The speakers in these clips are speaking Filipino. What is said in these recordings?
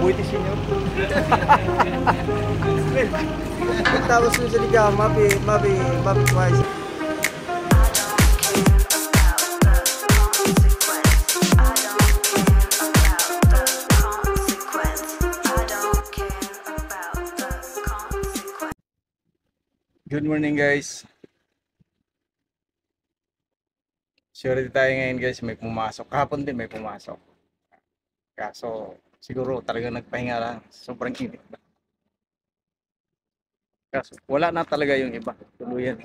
Buitis inyo. Tapos yung sa ligaw, mabi twice. Good morning guys. Sure tayo ngayon guys, may pumasok. Kahapon din may pumasok. Kaso siguro talagang nagpahinga lang. Sobrang init. Kaso wala na talaga yung iba. Tuluyan.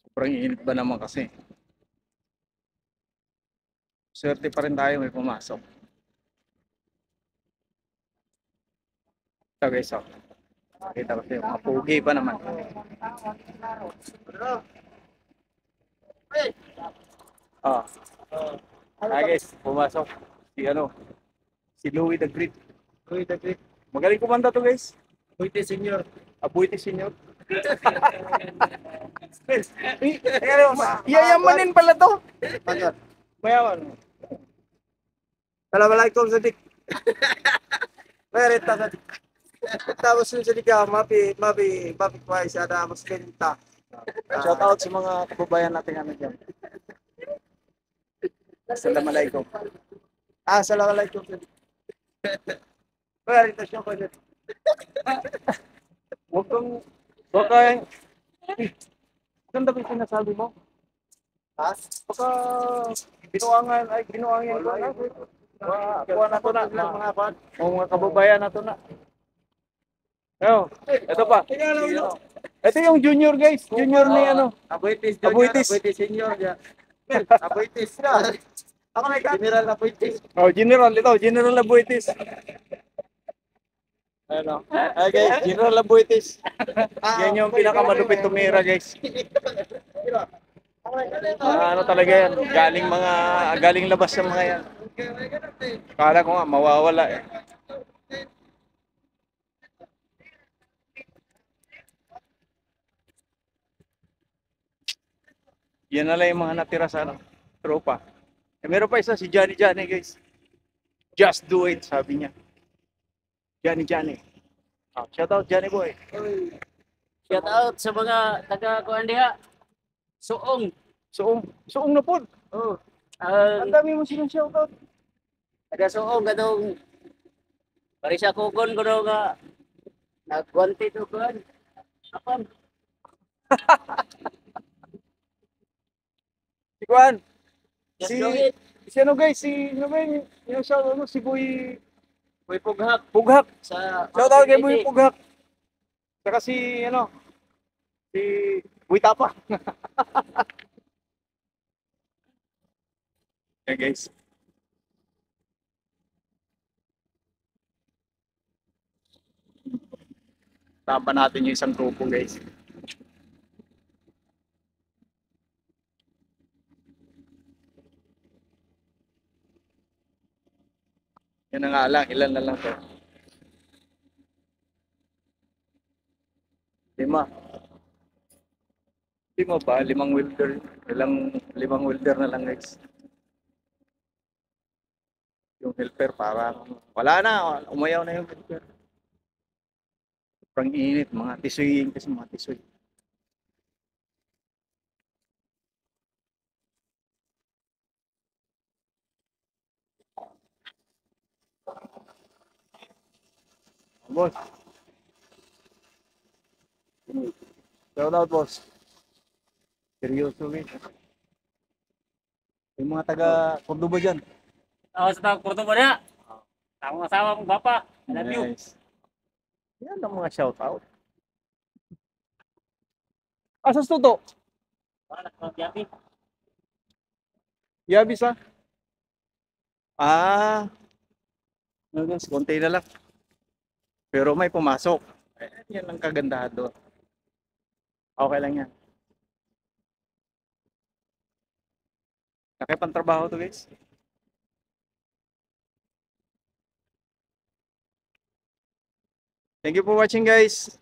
Sobrang init ba naman kasi. Swerte pa rin tayo may pumasok. Ito guys, oh. Kita ko sa'yo, mga pugi pa naman. Oh. Guys, pumasok. Si Louie the Great. Louie the Great. Magaling kumanta to guys. Buitis Senior. Buitis Senior. Yayamanin pala to. Mayaman. Assalamualaikum Sadik. Merita Sadik. Tapos yung sa ligaw, mabi twice. Ada mas kenta. Shout out sa mga kababayan natin ano dyan. Assalamualaikum. Assalamualaikum Sadik. Merita siya ko dyan. Huwag kang, ganda ba yung sinasabi mo? Ha? Baka binuangan ko na. Kuha na to na. Mga kababayan na to na. Yo, ito pa. Ito yung junior guys. Junior ni ano. Abuitis Senior. Abuitis na. Ako na General Abuitis. Oh, General ito. General Abuitis. Ano? Okay, General Abuitis. Yan yung pinakamalupit tumira guys. Ano talaga yan? Galing labas yung mga yan. Kala ko nga mawawala eh. Yan na lang yung mga natira sa tropa. Meron pa isa si Johnny guys. Just do it, sabi niya. Johnny. Shout out Johnny boy. Shout out sa mga taga-kuan diha. Suong. Suong na po. Oh. Ang dami mo silang shout out. Taga Suong kadong pari sa kugon ko daw nga nagwanti to kuan. Apan. Si Juan. Just do it. Si ano guys, yung shout out si Boy Pughak Pughak. sa Shout out kay Boy Pughak. Saka si Boy Tapa. Yeah guys. Tapa natin yung isang grupo guys. Yan na nga lang, ilan na lang to. 5. 5 ba? 5 welder. Limang welder na lang guys. Yung helper parang wala na, umayaw na yung helper. Sobrang init, mga tisoy kasi mga tisoy. Boss. Shout out boss. Seryoso guys. Yung mga taga Cordoba dyan. sa taga Cordoba na. Tama asawa mong bapa. I love you. Nice. Yan ang mga shout out. Asas to to? Wala ka yapi. Yabis ha? Guys, konti na lang. Pero may pumasok. Yan ang kagandahan doon. Okay lang yan. Nakipang-trabaho to guys. Thank you for watching guys.